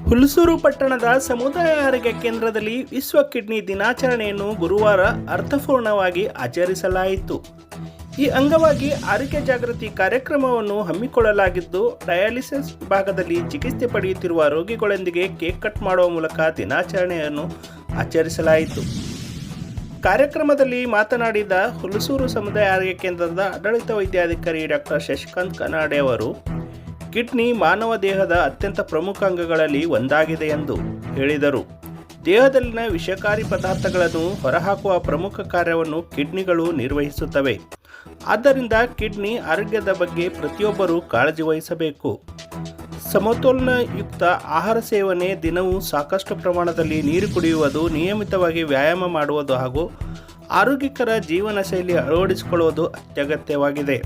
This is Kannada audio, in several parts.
ಹುಲ್ಸೂರು ಪಟ್ಟಣದ ಸಮುದಾಯ ಆರೋಗ್ಯ ಕೇಂದ್ರದಲ್ಲಿ ವಿಶ್ವ ಕಿಡ್ನಿ ದಿನಾಚರಣೆಯನ್ನು ಗುರುವಾರ ಅರ್ಥಪೂರ್ಣವಾಗಿ ಆಚರಿಸಲಾಯಿತು. ಈ ಅಂಗವಾಗಿ ಆರೋಗ್ಯ ಜಾಗೃತಿ ಕಾರ್ಯಕ್ರಮವನ್ನು ಹಮ್ಮಿಕೊಳ್ಳಲಾಗಿದ್ದು, ಡಯಾಲಿಸಿಸ್ ವಿಭಾಗದಲ್ಲಿ ಚಿಕಿತ್ಸೆ ಪಡೆಯುತ್ತಿರುವ ರೋಗಿಗಳೊಂದಿಗೆ ಕೇಕ್ ಕಟ್ ಮಾಡುವ ಮೂಲಕ ದಿನಾಚರಣೆಯನ್ನು ಆಚರಿಸಲಾಯಿತು. ಕಾರ್ಯಕ್ರಮದಲ್ಲಿ ಮಾತನಾಡಿದ ಹುಲ್ಸೂರು ಸಮುದಾಯ ಆರೋಗ್ಯ ಕೇಂದ್ರದ ಆಡಳಿತ ವೈದ್ಯಾಧಿಕಾರಿ ಡಾಕ್ಟರ್ ಶಶಿಕಾಂತ್ ಕನಾಡೆ ಅವರು, ಕಿಡ್ನಿ ಮಾನವ ದೇಹದ ಅತ್ಯಂತ ಪ್ರಮುಖ ಅಂಗಗಳಲ್ಲಿ ಒಂದಾಗಿದೆ ಎಂದು ಹೇಳಿದರು. ದೇಹದಲ್ಲಿನ ವಿಷಕಾರಿ ಪದಾರ್ಥಗಳನ್ನು ಹೊರಹಾಕುವ ಪ್ರಮುಖ ಕಾರ್ಯವನ್ನು ಕಿಡ್ನಿಗಳು ನಿರ್ವಹಿಸುತ್ತವೆ. ಆದ್ದರಿಂದ ಕಿಡ್ನಿ ಆರೋಗ್ಯದ ಬಗ್ಗೆ ಪ್ರತಿಯೊಬ್ಬರೂ ಕಾಳಜಿ ವಹಿಸಬೇಕು. ಸಮತೋಲನಯುಕ್ತ ಆಹಾರ ಸೇವನೆ, ದಿನವೂ ಸಾಕಷ್ಟು ಪ್ರಮಾಣದಲ್ಲಿ ನೀರು ಕುಡಿಯುವುದು, ನಿಯಮಿತವಾಗಿ ವ್ಯಾಯಾಮ ಮಾಡುವುದು ಹಾಗೂ ಆರೋಗ್ಯಕರ ಜೀವನ ಶೈಲಿ ಅಳವಡಿಸಿಕೊಳ್ಳುವುದು ಅತ್ಯಗತ್ಯವಾಗಿದೆ.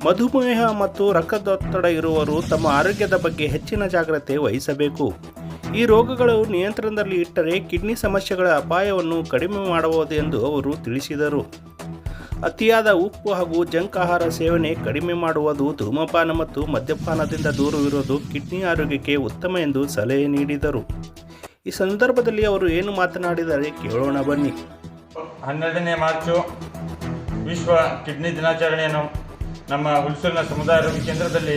ಮಧುಮೇಹ ಮತ್ತು ರಕ್ತದೊತ್ತಡ ಇರುವವರು ತಮ್ಮ ಆರೋಗ್ಯದ ಬಗ್ಗೆ ಹೆಚ್ಚಿನ ಜಾಗ್ರತೆ ವಹಿಸಬೇಕು. ಈ ರೋಗಗಳು ನಿಯಂತ್ರಣದಲ್ಲಿ ಇಟ್ಟರೆ ಕಿಡ್ನಿ ಸಮಸ್ಯೆಗಳ ಅಪಾಯವನ್ನು ಕಡಿಮೆ ಮಾಡಬಹುದು ಎಂದು ಅವರು ತಿಳಿಸಿದರು. ಅತಿಯಾದ ಉಪ್ಪು ಹಾಗೂ ಜಂಕ್ ಆಹಾರ ಸೇವನೆ ಕಡಿಮೆ ಮಾಡುವುದು, ಧೂಮಪಾನ ಮತ್ತು ಮದ್ಯಪಾನದಿಂದ ದೂರವಿರುವುದು ಕಿಡ್ನಿ ಆರೋಗ್ಯಕ್ಕೆ ಉತ್ತಮ ಎಂದು ಸಲಹೆ ನೀಡಿದರು. ಈ ಸಂದರ್ಭದಲ್ಲಿ ಅವರು ಏನು ಮಾತನಾಡಿದರೆ ಕೇಳೋಣ ಬನ್ನಿ. 12ನೇ ಮಾರ್ಚು ವಿಶ್ವ ಕಿಡ್ನಿ ದಿನಾಚರಣೆಯನ್ನು ನಮ್ಮ ಹುಲ್ಸೂರಿನ ಸಮುದಾಯ ಆರೋಗ್ಯ ಕೇಂದ್ರದಲ್ಲಿ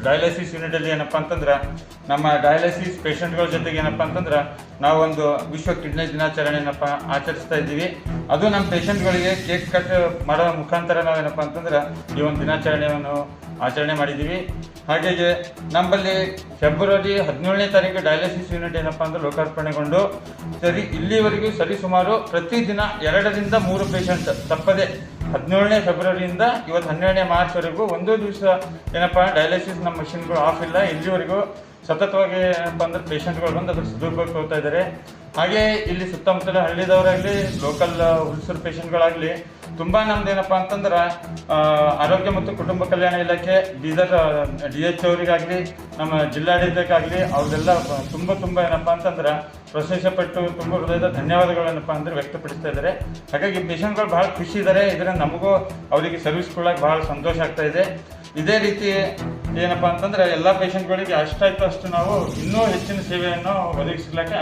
ಡಯಾಲಿಸಿಸ್ ಯೂನಿಟಲ್ಲಿ ಏನಪ್ಪ ಅಂತಂದ್ರೆ ನಮ್ಮ ಡಯಾಲಿಸಿಸ್ ಪೇಷಂಟ್ಗಳ ಜೊತೆಗೆ ಏನಪ್ಪ ಅಂತಂದ್ರೆ ನಾವೊಂದು ವಿಶ್ವ ಕಿಡ್ನಿ ದಿನಾಚರಣೆ ಆಚರಿಸ್ತಾ ಇದ್ದೀವಿ. ಅದು ನಮ್ಮ ಪೇಷಂಟ್ಗಳಿಗೆ ಕೇಕ್ ಕಟ್ ಮಾಡೋ ಮುಖಾಂತರ ನಾವೇನಪ್ಪ ಅಂತಂದ್ರೆ ಈ ಒಂದು ದಿನಾಚರಣೆಯನ್ನು ಆಚರಣೆ ಮಾಡಿದ್ದೀವಿ. ಹಾಗೆಯೇ ನಮ್ಮಲ್ಲಿ ಫೆಬ್ರವರಿ 17ನೇ ತಾರೀಕು ಡಯಾಲಿಸಿಸ್ ಯೂನಿಟ್ ಏನಪ್ಪ ಅಂದ್ರೆ ಲೋಕಾರ್ಪಣೆಗೊಂಡು ಇಲ್ಲಿವರೆಗೂ ಸರಿಸುಮಾರು ಪ್ರತಿದಿನ 2 ರಿಂದ 3 ಪೇಷಂಟ್ ತಪ್ಪದೆ 17ನೇ ಫೆಬ್ರವರಿಯಿಂದ ಇವತ್ತು 12ನೇ ಮಾರ್ಚ್ವರೆಗೂ ಒಂದೂ ದಿವಸ ಏನಪ್ಪ ಡಯಾಲಿಸಿಸ್ ನಮ್ಮ ಮಷಿನ್ಗಳು ಆಫ್ ಇಲ್ಲ. ಇಲ್ಲಿವರೆಗೂ ಸತತವಾಗಿ ಏನಪ್ಪ ಅಂದ್ರೆ ಪೇಷಂಟ್ಗಳು ಬಂದು ಅದ್ರ ಸದುಪಯೋಗ ಹೋಗ್ತಾ ಇದ್ದಾರೆ. ಹಾಗೆ ಇಲ್ಲಿ ಸುತ್ತಮುತ್ತಲ ಹಳ್ಳಿದವರಾಗಲಿ, ಲೋಕಲ್ ಹುಲ್ಸೂರು ಪೇಷಂಟ್ಗಳಾಗಲಿ ತುಂಬ ನಮ್ದೇನಪ್ಪ ಅಂತಂದ್ರೆ ಆರೋಗ್ಯ ಮತ್ತು ಕುಟುಂಬ ಕಲ್ಯಾಣ ಇಲಾಖೆ ಬೀದರ್ DH ಅವರಿಗಾಗಲಿ, ನಮ್ಮ ಜಿಲ್ಲಾಡಳಿತಕ್ಕಾಗಲಿ ಅವ್ರಿಗೆಲ್ಲ ತುಂಬ ಏನಪ್ಪ ಅಂತಂದ್ರೆ ಪ್ರಶಂಸೆಪಟ್ಟು ತುಂಬ ಹೃದಯದ ಧನ್ಯವಾದಗಳೇನಪ್ಪ ಅಂದರೆ ವ್ಯಕ್ತಪಡಿಸ್ತಾ ಇದ್ದಾರೆ. ಹಾಗಾಗಿ ಪೇಷಂಟ್ಗಳು ಭಾಳ ಖುಷಿ ಇದ್ದಾರೆ. ಇದರಿಂದ ನಮಗೂ ಅವರಿಗೆ ಸರ್ವಿಸ್ ಕೊಡೋಕೆ ಭಾಳ ಸಂತೋಷ ಆಗ್ತಾ ಇದೆ. ಇದೇ ರೀತಿ ಏನಪ್ಪ ಅಂತಂದರೆ ಎಲ್ಲ ಪೇಷಂಟ್ಗಳಿಗೆ ಅಷ್ಟಾಯ್ತು ಅಷ್ಟು ನಾವು ಇನ್ನೂ ಹೆಚ್ಚಿನ ಸೇವೆಯನ್ನು ಒದಗಿಸಲಿಕ್ಕೆ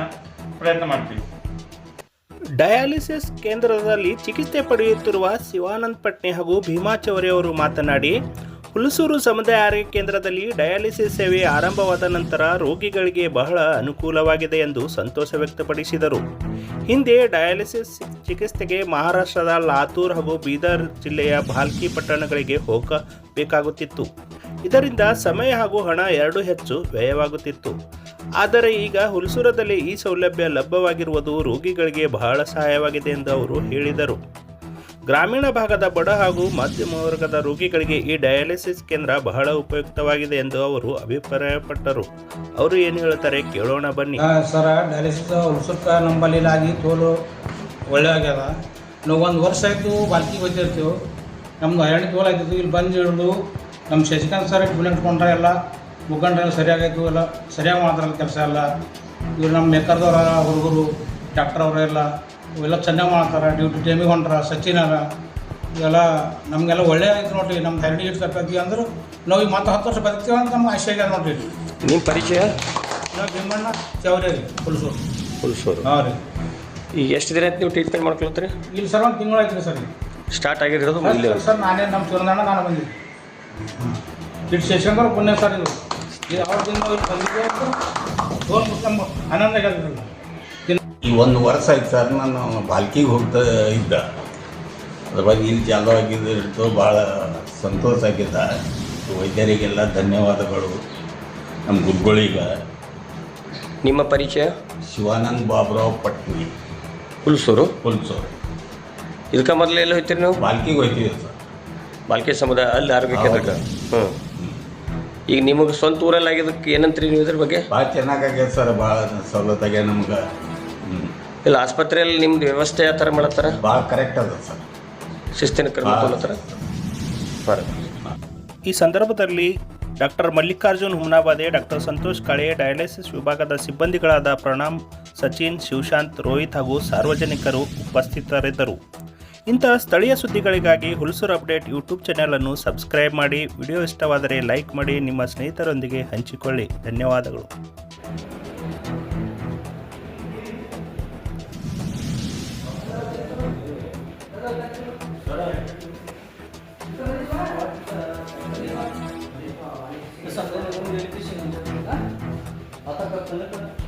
ಪ್ರಯತ್ನ ಮಾಡ್ತೀವಿ. ಡಯಾಲಿಸಿಸ್ ಕೇಂದ್ರದಲ್ಲಿ ಚಿಕಿತ್ಸೆ ಪಡೆಯುತ್ತಿರುವ ಶಿವಾನಂದ್ ಪಟ್ನೆ ಹಾಗೂ ಭೀಮಾ ಚೌರಿ ಅವರು ಮಾತನಾಡಿ, ಹುಲ್ಸೂರು ಸಮುದಾಯ ಆರೋಗ್ಯ ಕೇಂದ್ರದಲ್ಲಿ ಡಯಾಲಿಸಿಸ್ ಸೇವೆ ಆರಂಭವಾದ ನಂತರ ರೋಗಿಗಳಿಗೆ ಬಹಳ ಅನುಕೂಲವಾಗಿದೆ ಎಂದು ಸಂತೋಷ ವ್ಯಕ್ತಪಡಿಸಿದರು. ಹಿಂದೆ ಡಯಾಲಿಸಿಸ್ ಚಿಕಿತ್ಸೆಗೆ ಮಹಾರಾಷ್ಟ್ರದ ಲಾತೂರ್ ಹಾಗೂ ಬೀದರ್ ಜಿಲ್ಲೆಯ ಭಾಲ್ಕಿ ಪಟ್ಟಣಗಳಿಗೆ ಹೋಗಬೇಕಾಗುತ್ತಿತ್ತು. ಇದರಿಂದ ಸಮಯ ಹಾಗೂ ಹಣ ಎರಡೂ ಹೆಚ್ಚು ವ್ಯಯವಾಗುತ್ತಿತ್ತು. ಆದರೆ ಈಗ ಹುಲ್ಸೂರದಲ್ಲಿ ಈ ಸೌಲಭ್ಯ ಲಭ್ಯವಾಗಿರುವುದು ರೋಗಿಗಳಿಗೆ ಬಹಳ ಸಹಾಯವಾಗಿದೆ ಎಂದು ಅವರು ಹೇಳಿದರು. ಗ್ರಾಮೀಣ ಭಾಗದ ಬಡ ಹಾಗೂ ಮಧ್ಯಮ ವರ್ಗದ ರೋಗಿಗಳಿಗೆ ಈ ಡಯಾಲಿಸಿಸ್ ಕೇಂದ್ರ ಬಹಳ ಉಪಯುಕ್ತವಾಗಿದೆ ಎಂದು ಅವರು ಅಭಿಪ್ರಾಯಪಟ್ಟರು. ಅವರು ಏನು ಹೇಳ್ತಾರೆ ಕೇಳೋಣ ಬನ್ನಿ. ಸರ್, ಡಯಾಲಿಸಿಸ್ ಹುಲ್ಸೂರು ನಂಬಲಿಲಾಗಿ ತೋಲು ಒಳ್ಳೆ ಆಗ್ಯದ. ನಾವು 1 ವರ್ಷ ಆಯಿತು ಬಾಲ್ಕಿಗೆ ಹೋಗ್ತಿರ್ತೀವಿ. ನಮ್ದು 2 ತೋಲು ಆಗ್ತಿತ್ತು. ಇಲ್ಲಿ ಬಂದು ಹಿಡಿದು ನಮ್ಮ ಶಶಿಕಾಂತ್ ಸರ್ ಬಿಟ್ಕೊಂಡ್ರೆ ಎಲ್ಲ ಮುಖಂಡ್ರೆಲ್ಲ ಸರಿಯಾಗಾಯ್ತು. ಎಲ್ಲ ಸರಿಯಾಗಿ ಮಾಡ್ತಾರಲ್ಲ ಕೆಲಸ ಎಲ್ಲ. ಇವ್ರು ನಮ್ಮ ಮೇಕರ್ದವ್ರ ಹುಡುಗರು ಡಾಕ್ಟರ್ ಅವರೆಲ್ಲ ಇವೆಲ್ಲ ಚೆನ್ನಾಗಿ ಮಾಡ್ತಾರೆ. ಡ್ಯೂಟಿ ಟೈಮಿಗೆ ಹೊಂಟ್ರ ಸಚಿನರ ಇವೆಲ್ಲ ನಮಗೆಲ್ಲ ಒಳ್ಳೆ ಆಯ್ತು ನೋಡಿರಿ. ನಮ್ಮ ಹೆರಡಿ ಇಟ್ಟು ತಪ್ಪೈತಿ ಅಂದ್ರೆ ನಾವು ಈಗ ಮತ್ತೆ 10 ವರ್ಷ ಬದುಕ್ತೀವಿ ಅಂತ ನಮ್ಗೆ ಆಶೆ ಆಗ್ಯದ ನೋಡಿರಿ. ನಿಮ್ಮ ಪರಿಚಯ? ನಾವು ಭೀಮಣ್ಣ ಚೌರಿ ರೀ, ಹುಲ್ಸೂರು. ಹಾಂ ರೀ. ಈಗ ಎಷ್ಟು ದಿನ ಆಯ್ತು ನೀವು ಟ್ರೀಟ್ಮೆಂಟ್ ಮಾಡ್ಕೊಳ್ತೀರಿ? ಇಲ್ಲಿ ಸರ್ 1 ತಿಂಗಳು ಆಯ್ತು ರೀ ಸರ್. ಸ್ಟಾರ್ಟ್ ಆಗಿರೋದು ಇಲ್ಲಿ ಸರ್? ನಾನೇ ನಮ್ಮ ಚಿರಂದಣ್ಣ ನಾನು ಬಂದಿದ್ದೆ. ಇಟ್ಟು ಶೇಷಂಕರ್ ಪುಣ್ಯ ಸರ್. ಇದು ಅವ್ರದಿಂದ ಬಂದಿದ್ದೆ ನಮ್ಮ ಆನಂದ ಆಗಿರಲಿಲ್ಲ. ಈ 1 ವರ್ಷ ಆಯ್ತು ಸರ್ ನಾನು ಬಾಲ್ಕಿಗೆ ಹೋಗ್ತಾ ಇದ್ದ. ಅದ್ರ ಬಗ್ಗೆ ಇಲ್ಲಿ ಚಾಲು ಆಗಿದ್ದು ಭಾಳ ಸಂತೋಷ ಆಗಿದ್ದ. ವೈದ್ಯರಿಗೆಲ್ಲ ಧನ್ಯವಾದಗಳು. ನಮ್ಮ ಗುರುಗಳಿಗೆ. ನಿಮ್ಮ ಪರಿಚಯ? ಶಿವಾನಂದ್ ಬಾಬುರಾವ್ ಪಟ್ನಿ, ಹುಲ್ಸೂರು. ಇದಕ್ಕೆ ಮೊದಲು ಎಲ್ಲ ಹೋಗ್ತೀರಿ ನೀವು? ಬಾಲ್ಕಿಗೆ ಹೋಗ್ತೀವಿ ಸರ್. ಬಾಲ್ಕಿ ಸಮುದಾಯ ಅಲ್ಲಿ ಆರೋಗ್ಯ ಕೇಂದ್ರಕ್ಕೆ. ಈಗ ನಿಮಗೆ ಸ್ವಂತ ಊರಲ್ಲಿ ಆಗಿದ್ದಕ್ಕೆ ಏನಂತೀರಿ ನೀವು ಇದ್ರ ಬಗ್ಗೆ? ಭಾಳ ಚೆನ್ನಾಗಾಗ್ಯದ ಸರ್. ಭಾಳ ಸವಲತ್ತಾಗ್ಯ ನಮ್ಗೆ. ಇಲ್ಲ ಆಸ್ಪತ್ರೆಯಲ್ಲಿ ನಿಮ್ದು ವ್ಯವಸ್ಥೆ ಯಾವ ಥರ ಮಾಡತ್ತಾರ? ಭಾಳ ಕರೆಕ್ಟ್ ಅದ ಸರ್. ಶಿಸ್ತಿನ ಕ್ರಮ ತಗೊಳ್ತಾರ. ಈ ಸಂದರ್ಭದಲ್ಲಿ doctor Mallikarjun Humnabade, doctor Santosh Kale, dialysis ವಿಭಾಗದ ಸಿಬ್ಬಂದಿಗಳಾದ ಪ್ರಣಾಮ್, ಸಚಿನ್, ಶಿವಶಾಂತ್, ರೋಹಿತ್ ಹಾಗೂ ಸಾರ್ವಜನಿಕರು ಉಪಸ್ಥಿತರಿದ್ದರು. ಇಂತಹ ಸ್ಥಳೀಯ ಸುದ್ದಿಗಳಿಗಾಗಿ ಹುಲ್ಸೂರು ಅಪ್ಡೇಟ್ ಯೂಟ್ಯೂಬ್ ಚಾನೆಲನ್ನು ಸಬ್ಸ್ಕ್ರೈಬ್ ಮಾಡಿ. ವಿಡಿಯೋ ಇಷ್ಟವಾದರೆ ಲೈಕ್ ಮಾಡಿ, ನಿಮ್ಮ ಸ್ನೇಹಿತರೊಂದಿಗೆ ಹಂಚಿಕೊಳ್ಳಿ. ಧನ್ಯವಾದಗಳು. चालू